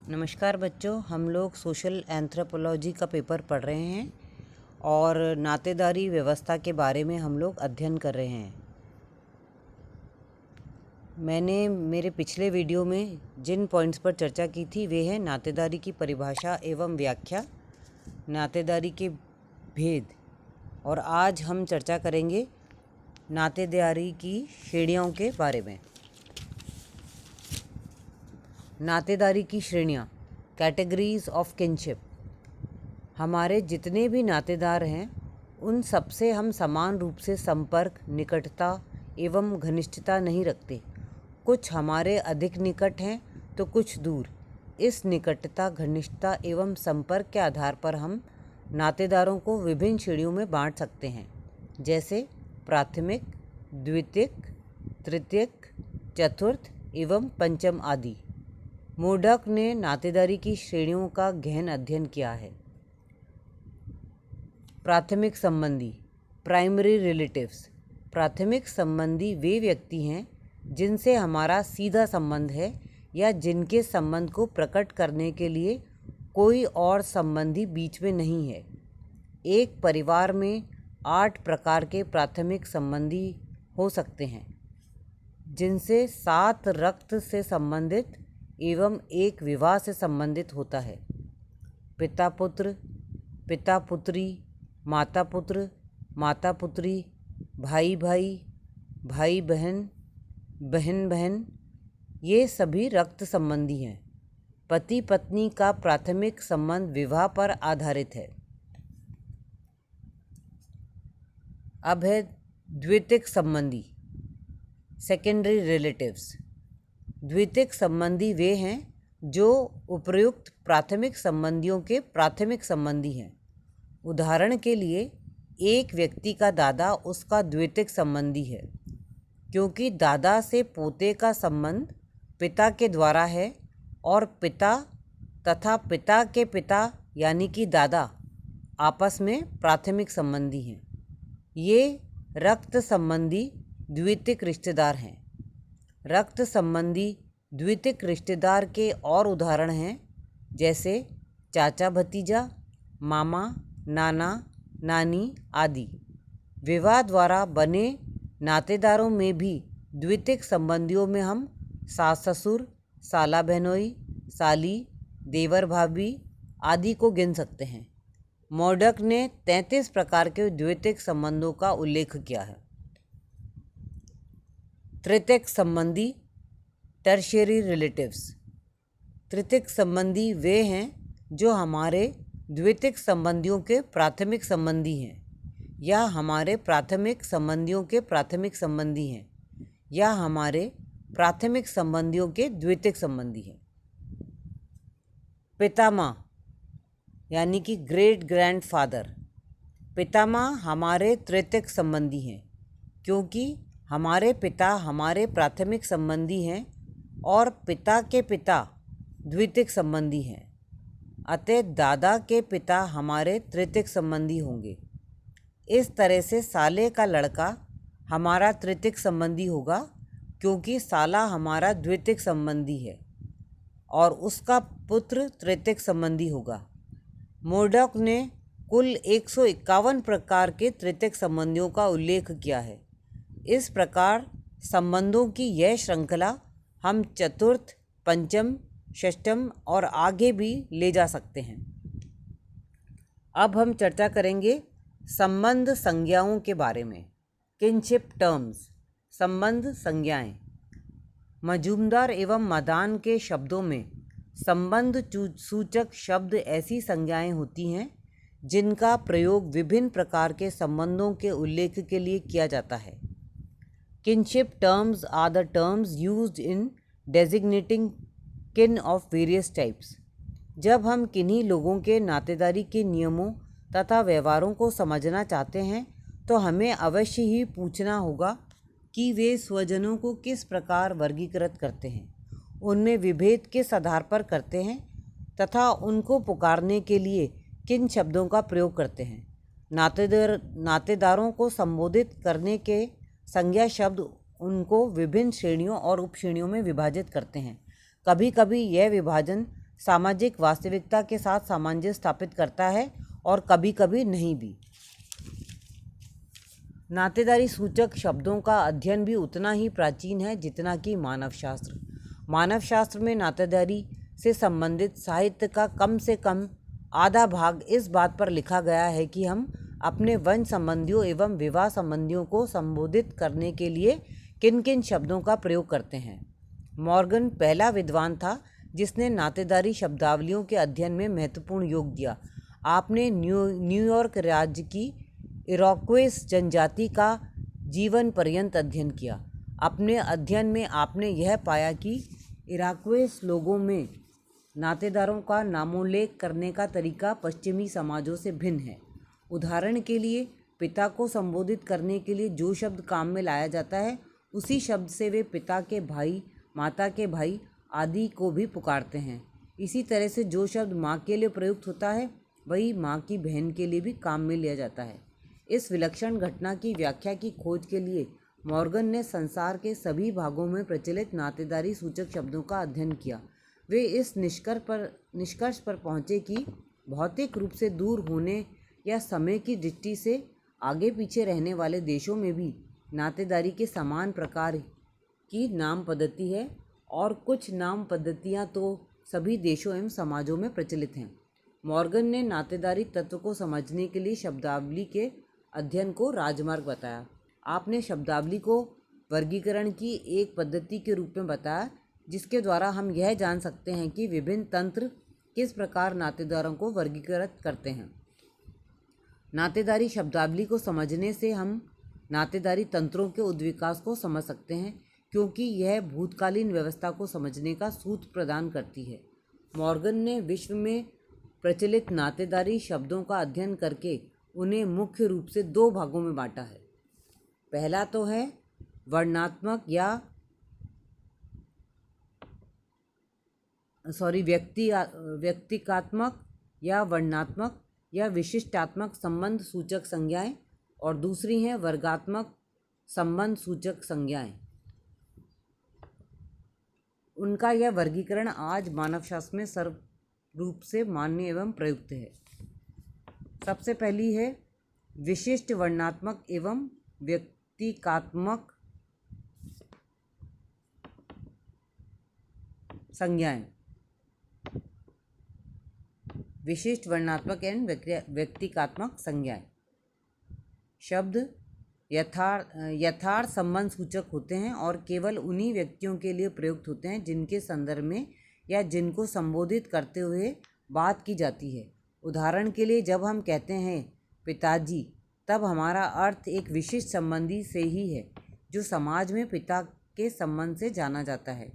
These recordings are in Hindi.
नमस्कार बच्चों, हम लोग सोशल एंथ्रोपोलॉजी का पेपर पढ़ रहे हैं और नातेदारी व्यवस्था के बारे में हम लोग अध्ययन कर रहे हैं। मैंने मेरे पिछले वीडियो में जिन पॉइंट्स पर चर्चा की थी वे हैं नातेदारी की परिभाषा एवं व्याख्या, नातेदारी के भेद, और आज हम चर्चा करेंगे नातेदारी की श्रेणियों के बारे में। नातेदारी की श्रेणियाँ, कैटेगरीज ऑफ किनशिप। हमारे जितने भी नातेदार हैं उन सबसे हम समान रूप से संपर्क, निकटता एवं घनिष्ठता नहीं रखते। कुछ हमारे अधिक निकट हैं तो कुछ दूर। इस निकटता, घनिष्ठता एवं संपर्क के आधार पर हम नातेदारों को विभिन्न श्रेणियों में बांट सकते हैं, जैसे प्राथमिक, द्वितीयक, तृतीयक, चतुर्थ एवं पंचम आदि। मोडक ने नातेदारी की श्रेणियों का गहन अध्ययन किया है। प्राथमिक संबंधी, प्राइमरी रिलेटिव्स। प्राथमिक संबंधी वे व्यक्ति हैं जिनसे हमारा सीधा संबंध है या जिनके संबंध को प्रकट करने के लिए कोई और संबंधी बीच में नहीं है। एक परिवार में 8 प्रकार के प्राथमिक संबंधी हो सकते हैं, जिनसे 7 रक्त से संबंधित एवं एक विवाह से संबंधित होता है। पिता पुत्र, पिता पुत्री, माता पुत्र, माता पुत्री, भाई भाई, भाई बहन, बहन बहन, ये सभी रक्त संबंधी हैं। पति पत्नी का प्राथमिक संबंध विवाह पर आधारित है। अब है द्वितीयक संबंधी, सेकेंडरी रिलेटिव्स। द्वितीयक संबंधी वे हैं जो उपर्युक्त प्राथमिक संबंधियों के प्राथमिक संबंधी हैं। उदाहरण के लिए, एक व्यक्ति का दादा उसका द्वितीयक संबंधी है, क्योंकि दादा से पोते का संबंध पिता के द्वारा है और पिता तथा पिता के पिता यानी कि दादा आपस में प्राथमिक संबंधी हैं। ये रक्त संबंधी द्वितीयक रिश्तेदार हैं। रक्त संबंधी द्वितीयक रिश्तेदार के और उदाहरण हैं, जैसे चाचा भतीजा, मामा, नाना, नानी आदि। विवाह द्वारा बने नातेदारों में भी द्वितीयक संबंधियों में हम सास ससुर, साला बहनोई, साली, देवर भाभी आदि को गिन सकते हैं। मोडक ने 33 प्रकार के द्वितीयक संबंधों का उल्लेख किया है। तृतीयक संबंधी, टर्शियरी रिलेटिव्स। तृतीयक संबंधी वे हैं जो हमारे द्वितीयक संबंधियों के प्राथमिक संबंधी हैं, या हमारे प्राथमिक संबंधियों के प्राथमिक संबंधी हैं, या हमारे प्राथमिक संबंधियों के द्वितीयक संबंधी हैं। पितामह यानी कि ग्रेट ग्रैंडफादर। पितामह हमारे तृतीयक संबंधी हैं, क्योंकि हमारे पिता हमारे प्राथमिक संबंधी हैं और पिता के पिता द्वितीयक संबंधी हैं। अतः दादा के पिता हमारे तृतीयक संबंधी होंगे। इस तरह से साले का लड़का हमारा तृतीयक संबंधी होगा, क्योंकि साला हमारा द्वितीयक संबंधी है और उसका पुत्र तृतीयक संबंधी होगा। मोडक ने कुल 151 प्रकार के तृतीयक संबंधियों का उल्लेख किया है। इस प्रकार संबंधों की यह श्रृंखला हम चतुर्थ, पंचम, षष्ठम और आगे भी ले जा सकते हैं। अब हम चर्चा करेंगे संबंध संज्ञाओं के बारे में। किनशिप टर्म्स, संबंध संज्ञाएं। मजूमदार एवं मदान के शब्दों में संबंध सूचक शब्द ऐसी संज्ञाएं होती हैं जिनका प्रयोग विभिन्न प्रकार के संबंधों के उल्लेख के लिए किया जाता है। Kinship terms are the terms used in designating kin of various types. जब हम किन्हीं लोगों के नातेदारी के नियमों तथा व्यवहारों को समझना चाहते हैं तो हमें अवश्य ही पूछना होगा कि वे स्वजनों को किस प्रकार वर्गीकृत करते हैं, उनमें विभेद किस आधार पर करते हैं तथा उनको पुकारने के लिए किन शब्दों का प्रयोग करते हैं। नातेदारों को संबोधित करने के संज्ञा शब्द उनको विभिन्न श्रेणियों और उपश्रेणियों में विभाजित करते हैं। कभी कभी यह विभाजन सामाजिक वास्तविकता के साथ सामंजस्य स्थापित करता है और कभी कभी नहीं भी। नातेदारी सूचक शब्दों का अध्ययन भी उतना ही प्राचीन है जितना कि मानवशास्त्र। मानवशास्त्र में नातेदारी से संबंधित साहित्य का कम से कम आधा भाग इस बात पर लिखा गया है कि हम अपने वंश संबंधियों एवं विवाह संबंधियों को संबोधित करने के लिए किन किन शब्दों का प्रयोग करते हैं। मॉर्गन पहला विद्वान था जिसने नातेदारी शब्दावलियों के अध्ययन में महत्वपूर्ण योग दिया। आपने न्यूयॉर्क राज्य की इरोक्वेस जनजाति का जीवन पर्यंत अध्ययन किया। अपने अध्ययन में आपने यह पाया कि इरोक्वेस लोगों में नातेदारों का नामोल्लेख करने का तरीका पश्चिमी समाजों से भिन्न है। उदाहरण के लिए, पिता को संबोधित करने के लिए जो शब्द काम में लाया जाता है, उसी शब्द से वे पिता के भाई, माता के भाई आदि को भी पुकारते हैं। इसी तरह से जो शब्द माँ के लिए प्रयुक्त होता है, वही माँ की बहन के लिए भी काम में लिया जाता है। इस विलक्षण घटना की व्याख्या की खोज के लिए मॉर्गन ने संसार के सभी भागों में प्रचलित नातेदारी सूचक शब्दों का अध्ययन किया। वे इस निष्कर्ष पर पहुँचे कि भौतिक रूप से दूर होने या समय की दृष्टि से आगे पीछे रहने वाले देशों में भी नातेदारी के समान प्रकार की नाम पद्धति है और कुछ नाम पद्धतियाँ तो सभी देशों एवं समाजों में प्रचलित हैं। मॉर्गन ने नातेदारी तत्व को समझने के लिए शब्दावली के अध्ययन को राजमार्ग बताया। आपने शब्दावली को वर्गीकरण की एक पद्धति के रूप में बताया, जिसके द्वारा हम यह जान सकते हैं कि विभिन्न तंत्र किस प्रकार नातेदारों को वर्गीकृत करते हैं। नातेदारी शब्दावली को समझने से हम नातेदारी तंत्रों के उद्विकास को समझ सकते हैं, क्योंकि यह भूतकालीन व्यवस्था को समझने का सूत्र प्रदान करती है। मॉर्गन ने विश्व में प्रचलित नातेदारी शब्दों का अध्ययन करके उन्हें मुख्य रूप से दो भागों में बांटा है। पहला तो है वर्णात्मक या व्यक्तिकात्मक या वर्णात्मक या विशिष्टात्मक संबंध सूचक संज्ञाएं, और दूसरी हैं वर्गात्मक संबंध सूचक संज्ञाएं। उनका यह वर्गीकरण आज मानवशास्त्र में सर्वरूप से मान्य एवं प्रयुक्त है। सबसे पहली है विशिष्ट वर्णात्मक एवं व्यक्तिकात्मक संज्ञाएं। विशिष्ट वर्णात्मक एवं व्यक्तिकात्मक संज्ञाएं शब्द यथार्थ संबंध सूचक होते हैं और केवल उन्हीं व्यक्तियों के लिए प्रयुक्त होते हैं जिनके संदर्भ में या जिनको संबोधित करते हुए बात की जाती है। उदाहरण के लिए, जब हम कहते हैं पिताजी, तब हमारा अर्थ एक विशिष्ट संबंधी से ही है जो समाज में पिता के संबंध से जाना जाता है।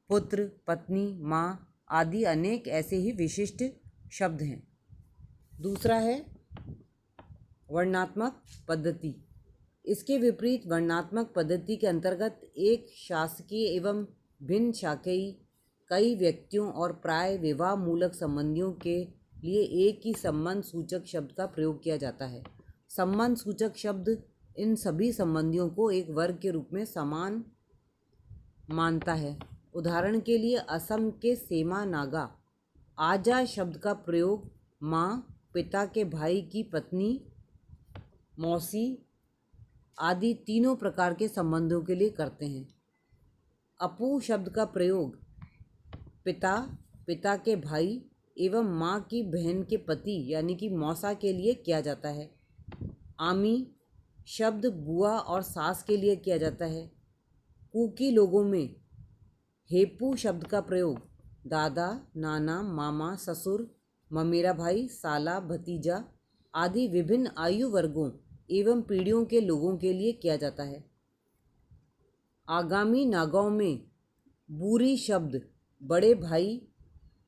पुत्र, पत्नी, माँ आदि अनेक ऐसे ही विशिष्ट शब्द हैं। दूसरा है वर्णात्मक पद्धति। इसके विपरीत वर्णात्मक पद्धति के अंतर्गत एक शासकीय एवं भिन्न शाखीय कई व्यक्तियों और प्राय विवाह मूलक संबंधियों के लिए एक ही संबंध सूचक शब्द का प्रयोग किया जाता है। संबंध सूचक शब्द इन सभी संबंधियों को एक वर्ग के रूप में समान मानता है। उदाहरण के लिए, असम के सेमा नागा आजा शब्द का प्रयोग माँ, पिता के भाई की पत्नी, मौसी आदि तीनों प्रकार के संबंधों के लिए करते हैं। अपू शब्द का प्रयोग पिता, पिता के भाई एवं माँ की बहन के पति यानी कि मौसा के लिए किया जाता है। आमी शब्द बुआ और सास के लिए किया जाता है। कुकी लोगों में हेपू शब्द का प्रयोग दादा, नाना, मामा, ससुर, ममेरा भाई, साला, भतीजा आदि विभिन्न आयु वर्गों एवं पीढ़ियों के लोगों के लिए किया जाता है। आगामी नागाओं में बूरी शब्द बड़े भाई,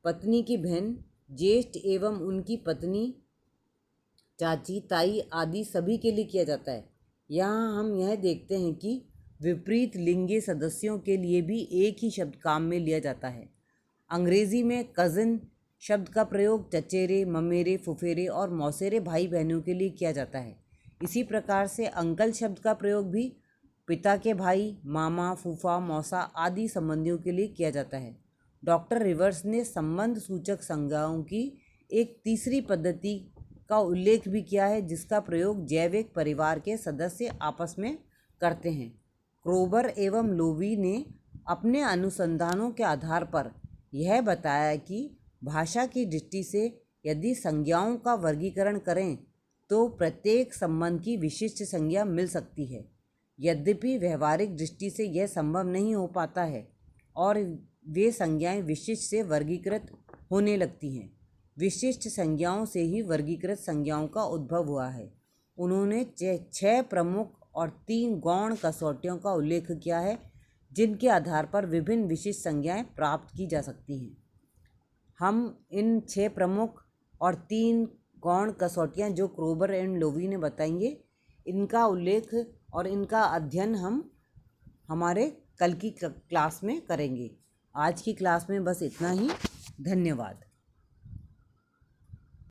पत्नी की बहन, ज्येष्ठ एवं उनकी पत्नी, चाची, ताई आदि सभी के लिए किया जाता है। यहाँ हम यह देखते हैं कि विपरीत लिंगी सदस्यों के लिए भी एक ही शब्द काम में लिया जाता है। अंग्रेज़ी में कज़न शब्द का प्रयोग चचेरे, ममेरे, फुफेरे और मौसेरे भाई बहनों के लिए किया जाता है। इसी प्रकार से अंकल शब्द का प्रयोग भी पिता के भाई, मामा, फूफा, मौसा आदि संबंधियों के लिए किया जाता है। डॉक्टर रिवर्स ने संबंध सूचक संज्ञाओं की एक तीसरी पद्धति का उल्लेख भी किया है, जिसका प्रयोग जैविक परिवार के सदस्य आपस में करते हैं। क्रोबर एवं लोवी ने अपने अनुसंधानों के आधार पर यह बताया कि भाषा की दृष्टि से यदि संज्ञाओं का वर्गीकरण करें तो प्रत्येक संबंध की विशिष्ट संज्ञा मिल सकती है। यद्यपि व्यवहारिक दृष्टि से यह संभव नहीं हो पाता है और वे संज्ञाएं विशिष्ट से वर्गीकृत होने लगती हैं। विशिष्ट संज्ञाओं से ही वर्गीकृत संज्ञाओं का उद्भव हुआ है। उन्होंने 6 प्रमुख और 3 गौण कसौटियों का उल्लेख किया है, जिनके आधार पर विभिन्न विशिष्ट संज्ञाएं प्राप्त की जा सकती हैं। हम इन 6 प्रमुख और 3 गौण कसौटियाँ जो क्रोबर एंड लोवी ने बताएंगे, इनका उल्लेख और इनका अध्ययन हम हमारे कल की क्लास में करेंगे। आज की क्लास में बस इतना ही। धन्यवाद।